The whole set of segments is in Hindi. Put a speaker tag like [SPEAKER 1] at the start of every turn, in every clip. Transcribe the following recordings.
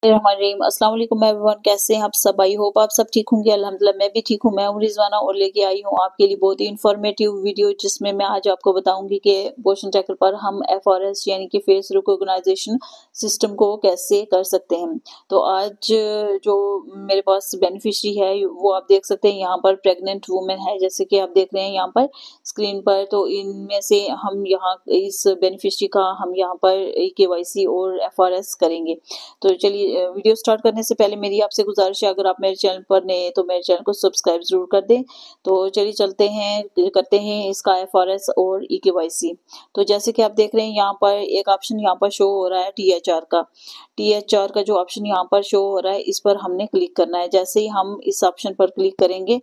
[SPEAKER 1] अस्सलाम वालेकुम एवरीवन, कैसे हैं आप सब। आई होप आप सब ठीक होंगे। अल्हम्दुलिल्लाह मैं भी ठीक हूँ। मैं हूँ रिजवाना और लेके आई हूँ आपके लिए बहुत ही इन्फॉर्मेटिव वीडियो, जिसमें मैं आज आपको बताऊंगी कि क्वेश्चन ट्रैकर पर हम FRS यानी कि फेस रिकॉग्नाइजेशन सिस्टम को कैसे कर सकते हैं। तो आज जो मेरे पास बेनिफिशरी है वो आप देख सकते हैं, यहाँ पर प्रेग्नेंट वुमेन है, जैसे कि आप देख रहे हैं यहाँ पर स्क्रीन पर। तो इनमें से हम यहाँ इस बेनिफिशरी का हम यहाँ पर KYC और FRS करेंगे। तो चलिए वीडियो स्टार्ट करने से पहले मेरी आपसे गुजारिश है, अगर आप मेरे चैनल पर नए हैं तो मेरे चैनल को सब्सक्राइब जरूर कर दें। तो चलिए चलते हैं, करते हैं इसका FRS और KYC। तो जैसे कि आप देख रहे हैं यहाँ पर एक ऑप्शन यहाँ पर शो हो रहा है THR का जो ऑप्शन यहाँ पर शो हो रहा है, इस पर हमने क्लिक करना है। जैसे ही हम इस ऑप्शन पर क्लिक करेंगे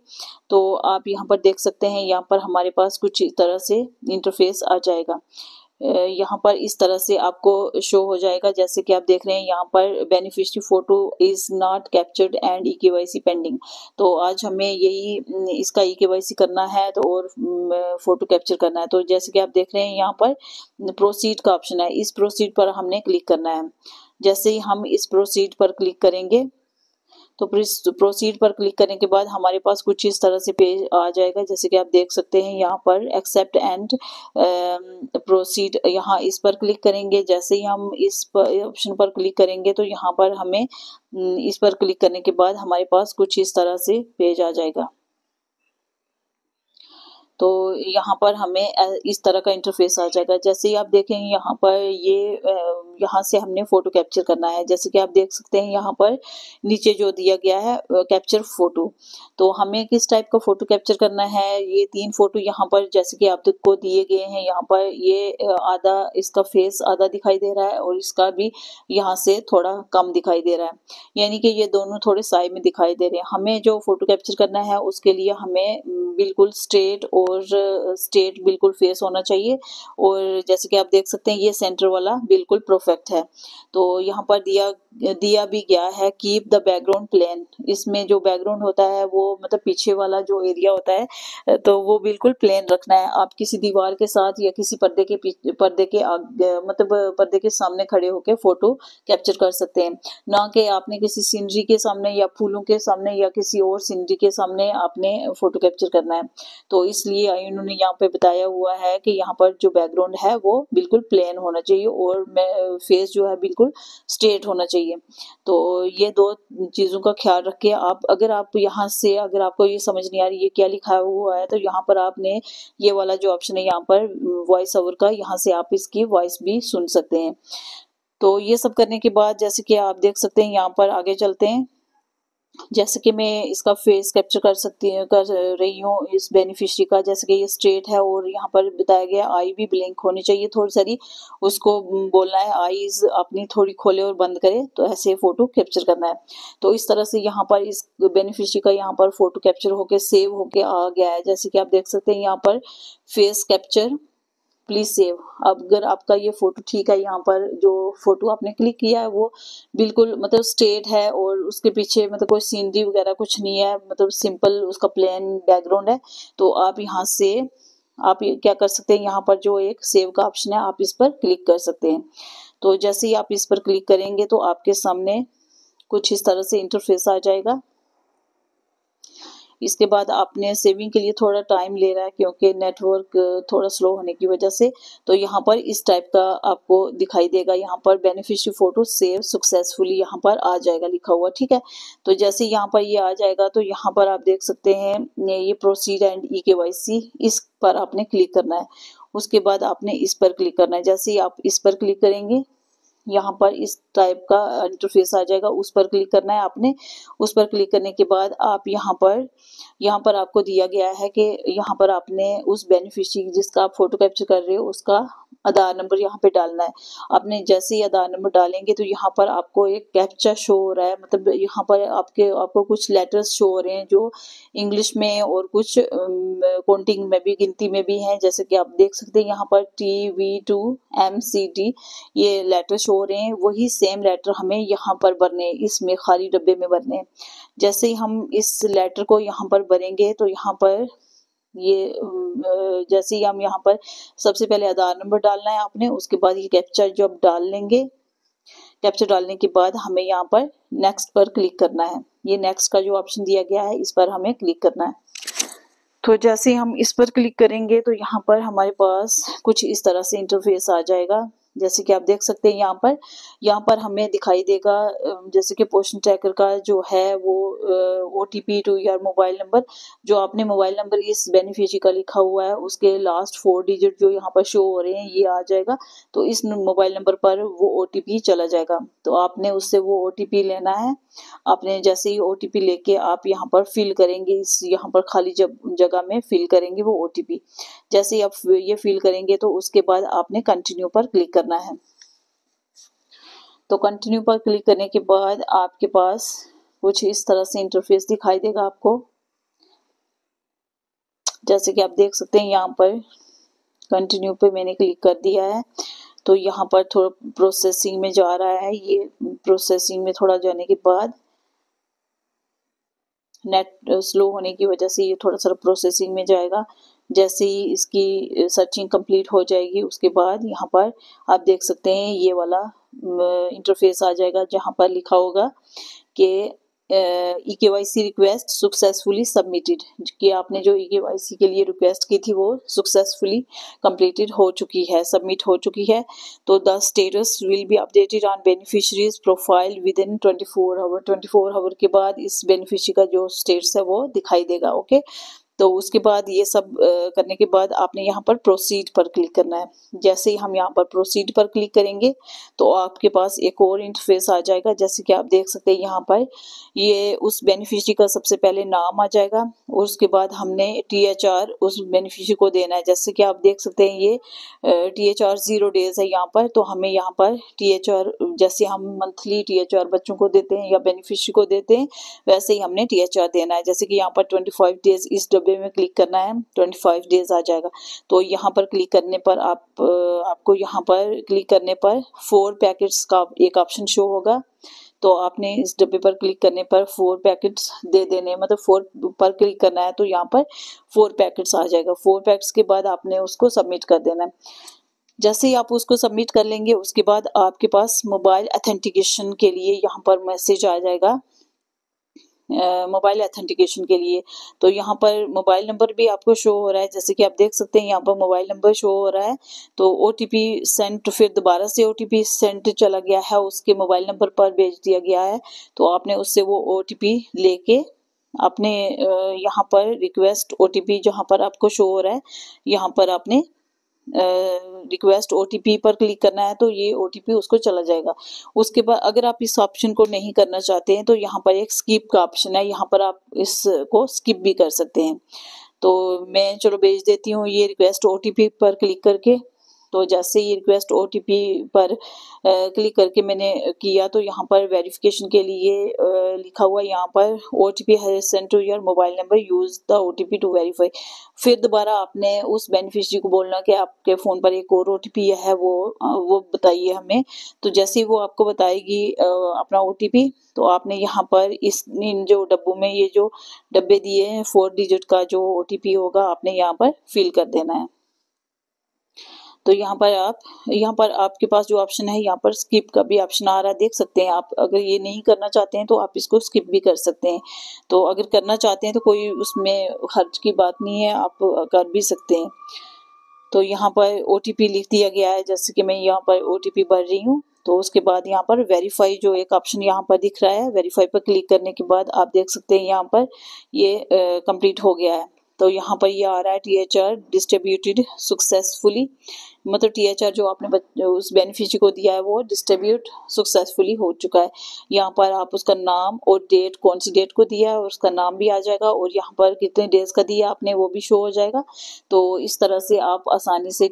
[SPEAKER 1] तो आप यहाँ पर देख सकते हैं, यहाँ पर हमारे पास कुछ इस तरह से इंटरफेस आ जाएगा। यहाँ पर इस तरह से आपको शो हो जाएगा, जैसे कि आप देख रहे हैं यहाँ पर beneficiary photo is not captured and KYC pending. तो आज हमें यही इसका KYC करना है तो और फोटो कैप्चर करना है। तो जैसे कि आप देख रहे हैं यहाँ पर प्रोसीड का ऑप्शन है, इस प्रोसीड पर हमने क्लिक करना है। जैसे ही हम इस प्रोसीड पर क्लिक करेंगे तो प्रोसीड पर क्लिक करने के बाद हमारे पास कुछ इस तरह से पेज आ जाएगा, जैसे कि आप देख सकते हैं यहाँ पर एक्सेप्ट एंड प्रोसीड, यहाँ इस पर क्लिक करेंगे। जैसे ही हम इस ऑप्शन पर क्लिक करेंगे तो यहाँ पर हमें इस पर क्लिक करने के बाद हमारे पास कुछ इस तरह से पेज आ जाएगा। तो यहाँ पर हमें इस तरह का इंटरफेस आ जाएगा। जैसे ही आप देखेंगे यहाँ पर यहाँ से हमने फोटो कैप्चर करना है, जैसे कि आप देख सकते हैं यहाँ पर नीचे जो दिया गया है कैप्चर फोटो। तो हमें किस टाइप का फोटो कैप्चर करना है, ये 3 फोटो यहाँ पर जैसे कि आपको दिए गए हैं। यहाँ पर ये आधा इसका फेस आधा दिखाई दे रहा है और इसका भी यहाँ से थोड़ा कम दिखाई दे रहा है, यानी कि ये दोनों थोड़े साइड में दिखाई दे रहे हैं। हमें जो फोटो कैप्चर करना है उसके लिए हमें बिल्कुल स्ट्रेट बिल्कुल फेस होना चाहिए। और जैसे कि आप देख सकते हैं ये सेंटर वाला बिल्कुल परफेक्ट है। तो यहाँ पर दिया भी गया है कीप द बैकग्राउंड प्लेन। इसमें जो बैकग्राउंड होता है वो मतलब पीछे वाला जो एरिया होता है तो वो बिल्कुल प्लेन रखना है। आप किसी दीवार के साथ या किसी पर्दे के सामने खड़े होकर फोटो कैप्चर कर सकते हैं, ना कि आपने किसी सीनरी के सामने या फूलों के सामने या किसी और सीनरी के सामने आपने फोटो कैप्चर करना है। तो इसलिए इन्होंने यहाँ पे बताया हुआ है कि यहाँ पर जो बैकग्राउंड है वो बिल्कुल प्लेन होना चाहिए और फेस जो है बिल्कुल स्ट्रेट होना चाहिए। तो ये 2 चीजों का ख्याल रख के अगर आपको ये समझ नहीं आ रही है क्या लिखा हुआ है, तो यहाँ पर आपने ये वाला जो ऑप्शन है यहाँ पर वॉइस ओवर का, यहाँ से आप इसकी वॉइस भी सुन सकते हैं। तो ये सब करने के बाद जैसे कि आप देख सकते हैं यहाँ पर आगे चलते हैं। जैसे कि मैं इसका फेस कैप्चर कर रही हूँ इस बेनिफिशियरी का, जैसे कि ये स्ट्रेट है और यहाँ पर बताया गया आई भी ब्लिंक होनी चाहिए थोड़ी सारी, उसको बोलना है आईज अपनी थोड़ी खोले और बंद करे, तो ऐसे फोटो कैप्चर करना है। तो इस तरह से यहाँ पर इस बेनिफिशियरी का यहाँ पर फोटो कैप्चर होके सेव होके आ गया है। जैसे कि आप देख सकते हैं यहाँ पर फेस कैप्चर प्लीज सेव। अगर आपका ये फोटो ठीक है, यहाँ पर जो फोटो आपने क्लिक किया है वो बिल्कुल मतलब स्ट्रेट है और उसके पीछे मतलब कोई सीनरी वगैरह कुछ नहीं है, मतलब सिंपल उसका प्लेन बैकग्राउंड है। तो आप यहाँ से आप क्या कर सकते हैं, यहाँ पर जो एक सेव का ऑप्शन है आप इस पर क्लिक कर सकते हैं। तो जैसे ही आप इस पर क्लिक करेंगे तो आपके सामने कुछ इस तरह से इंटरफेस आ जाएगा। इसके बाद आपने सेविंग के लिए थोड़ा टाइम ले रहा है क्योंकि नेटवर्क थोड़ा स्लो होने की वजह से। तो यहाँ पर इस टाइप का आपको दिखाई देगा, यहाँ पर बेनिफिशियरी फोटो सेव सक्सेसफुली यहाँ पर आ जाएगा लिखा हुआ, ठीक है। तो जैसे यहाँ पर ये आ जाएगा तो यहाँ पर आप देख सकते हैं ये प्रोसीड एंड KYC, इस पर आपने क्लिक करना है। उसके बाद आपने इस पर क्लिक करना है। जैसे ही आप इस पर क्लिक करेंगे यहाँ पर इस टाइप का इंटरफेस आ जाएगा, उस पर क्लिक करना है आपने। उस पर क्लिक करने के बाद आप यहाँ पर आपको दिया गया है कि यहाँ पर आपने उस बेनिफिशियरी जिसका आप फोटो कैप्चर कर रहे हो उसका आधार नंबर यहाँ पे डालना है। आपने जैसे ही आधार नंबर डालेंगे तो यहाँ पर आपको एक कैप्चा शो हो रहा है, मतलब यहाँ पर आपको कुछ लेटर्स शो हो रहे हैं जो इंग्लिश में और कुछ काउंटिंग में भी, गिनती में भी हैं। जैसे कि आप देख सकते हैं यहाँ पर TV2MCT ये लेटर शो हो रहे हैं, वही सेम लेटर हमें यहाँ पर भरने हैं, इसमें खाली डब्बे में भरने हैं। जैसे ही हम इस लेटर को यहाँ पर भरेंगे तो यहाँ पर जैसे ही हम यहाँ पर सबसे पहले आधार नंबर डालना है आपने, उसके बाद ये कैप्चा जब डाल लेंगे कैप्चा डालने के बाद हमें यहाँ पर नेक्स्ट पर क्लिक करना है। ये नेक्स्ट का जो ऑप्शन दिया गया है इस पर हमें क्लिक करना है। तो जैसे ही हम इस पर क्लिक करेंगे तो यहाँ पर हमारे पास कुछ इस तरह से इंटरफेस आ जाएगा। जैसे कि आप देख सकते हैं यहाँ पर हमें दिखाई देगा जैसे कि पोषण ट्रैकर का जो है वो OTP to your mobile number, जो आपने मोबाइल नंबर इस बेनिफिशियरी का लिखा हुआ है उसके लास्ट 4 डिजिट जो यहाँ पर शो हो रहे हैं ये आ जाएगा। तो इस मोबाइल नंबर पर वो OTP चला जाएगा। तो आपने उससे वो OTP लेना है। आपने जैसे ही OTP लेके आप यहाँ पर फिल करेंगे, इस यहाँ पर खाली जगह में फिल करेंगे वो OTP। जैसे ही आप ये फिल करेंगे तो उसके बाद आपने कंटिन्यू पर क्लिक करना है। तो कंटिन्यू पर क्लिक करने के बाद आपके पास कुछ इस तरह से इंटरफेस दिखाई देगा आपको। जैसे कि आप देख सकते हैं यहाँ पर कंटिन्यू पे मैंने क्लिक कर दिया है। तो यहाँ पर थोड़ा प्रोसेसिंग में जा रहा है। ये प्रोसेसिंग में थोड़ा जाने के बाद नेट स्लो होने की वजह से ये थोड़ा सा प्रोसेसिंग में जाएगा। जैसे ही इसकी सर्चिंग कंप्लीट हो जाएगी उसके बाद यहाँ पर आप देख सकते हैं ये वाला इंटरफेस आ जाएगा जहाँ पर लिखा होगा कि EKYC रिक्वेस्ट सक्सेसफुली सबमिटेड, कि आपने जो EKYC के लिए रिक्वेस्ट की थी वो सक्सेसफुली कंप्लीटेड हो चुकी है, सबमिट हो चुकी है। तो the status will be updated on beneficiaries profile within 24 hour. 24 hour के बाद इस बेनिफिशियरी का जो स्टेटस है वो दिखाई देगा। ओके, तो उसके बाद ये सब करने के बाद आपने यहाँ पर प्रोसीड पर क्लिक करना है। जैसे ही हम यहाँ पर प्रोसीड पर क्लिक करेंगे तो आपके पास एक और इंटरफेस आ जाएगा। जैसे कि आप देख सकते हैं यहाँ पर ये उस बेनिफिशियरी का सबसे पहले नाम आ जाएगा और उसके बाद हमने THR उस बेनिफिशियरी को देना है। जैसे कि आप देख सकते हैं ये THR 0 डेज है यहाँ पर। तो हमें यहाँ पर THR जैसे हम मंथली THR बच्चों को देते हैं या बेनिफिशियरी को देते हैं वैसे ही हमने THR देना है। जैसे कि यहाँ पर 25 डेज इस डब्बे में क्लिक करना है, 25 डेज आ जाएगा। तो यहाँ पर क्लिक करने पर आपको यहाँ पर क्लिक करने पर 4 पैकेट्स का एक ऑप्शन शो होगा। तो आपने इस डब्बे पर क्लिक करने पर 4 पैकेट्स दे देने, मतलब 4 पर क्लिक करना है तो यहाँ पर 4 पैकेट्स आ जाएगा। 4 पैकेट्स के बाद आपने उसको सबमिट कर देना है। जैसे ही आप उसको सबमिट कर लेंगे उसके बाद आपके पास मोबाइल ऑथेंटिकेशन के लिए यहाँ पर मैसेज आ जाएगा मोबाइल ऑथेंटिकेशन के लिए। तो यहाँ पर मोबाइल नंबर भी आपको शो हो रहा है। जैसे कि आप देख सकते हैं यहाँ पर मोबाइल नंबर शो हो रहा है। तो OTP सेंट, फिर दोबारा से OTP सेंट चला गया है, उसके मोबाइल नंबर पर भेज दिया गया है। तो आपने उससे वो OTP लेके आपने यहाँ पर रिक्वेस्ट OTP जहाँ पर आपको शो हो रहा है यहाँ पर आपने रिक्वेस्ट OTP पर क्लिक करना है। तो ये OTP उसको चला जाएगा। उसके बाद अगर आप इस ऑप्शन को नहीं करना चाहते हैं तो यहाँ पर एक स्किप का ऑप्शन है, यहाँ पर आप इसको स्किप भी कर सकते हैं। तो मैं चलो भेज देती हूँ ये रिक्वेस्ट OTP पर क्लिक करके। तो जैसे ही रिक्वेस्ट OTP पर क्लिक करके मैंने किया तो यहाँ पर वेरिफिकेशन के लिए लिखा हुआ यहाँ पर OTP has sent to your mobile number, use the OTP to verify. फिर दोबारा आपने उस बेनिफिशियरी को बोलना कि आपके फ़ोन पर एक और OTP है वो बताइए हमें। तो जैसे ही वो आपको बताएगी अपना OTP तो आपने यहाँ पर इन जो डब्बों में ये जो डब्बे दिए हैं 4 डिजिट का जो OTP होगा आपने यहाँ पर फिल कर देना है। तो यहाँ पर आपके पास जो ऑप्शन है यहाँ पर स्किप का भी ऑप्शन आ रहा है, देख सकते हैं आप। अगर ये नहीं करना चाहते हैं तो आप इसको स्किप भी कर सकते हैं। तो अगर करना चाहते हैं तो कोई उसमें खर्च की बात नहीं है, आप कर भी सकते हैं। तो यहाँ पर OTP लिख दिया गया है, जैसे कि मैं यहाँ पर OTP भर रही हूँ। तो उसके बाद यहाँ पर वेरीफाई जो एक ऑप्शन यहाँ पर दिख रहा है, वेरीफाई पर क्लिक करने के बाद आप देख सकते हैं यहाँ पर ये कंप्लीट हो गया है। तो यहाँ पर ये आ रहा है THR डिस्ट्रीब्यूटेड सक्सेसफुली, मतलब THR जो आपने उस बेनिफिशियरी को दिया है वो डिस्ट्रीब्यूट सक्सेसफुली हो चुका है। यहाँ पर आप उसका नाम और डेट, कौन सी डेट को दिया है और उसका नाम भी आ जाएगा और यहाँ पर कितने डेज का दिया आपने वो भी शो हो जाएगा। तो इस तरह से आप आसानी से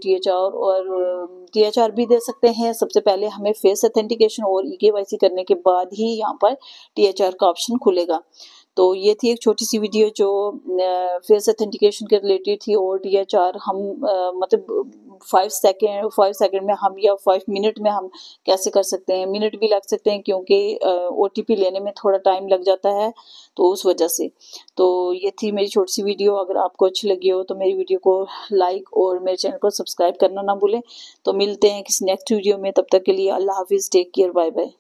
[SPEAKER 1] THR भी दे सकते हैं। सबसे पहले हमें फेस ऑथेंटिकेशन और EKYC करने के बाद ही यहाँ पर THR का ऑप्शन खुलेगा। तो ये थी एक छोटी सी वीडियो जो फेस ऑथेंटिकेशन के रिलेटेड थी। और THR हम मतलब 5 सेकंड में हम या 5 मिनट में हम कैसे कर सकते हैं, मिनट भी लग सकते हैं क्योंकि OTP लेने में थोड़ा टाइम लग जाता है, तो उस वजह से। तो ये थी मेरी छोटी सी वीडियो। अगर आपको अच्छी लगी हो तो मेरी वीडियो को लाइक और मेरे चैनल को सब्सक्राइब करना ना भूलें। तो मिलते हैं किसी नेक्स्ट वीडियो में, तब तक के लिए अल्लाह हाफिज़, टेक केयर, बाय बाय।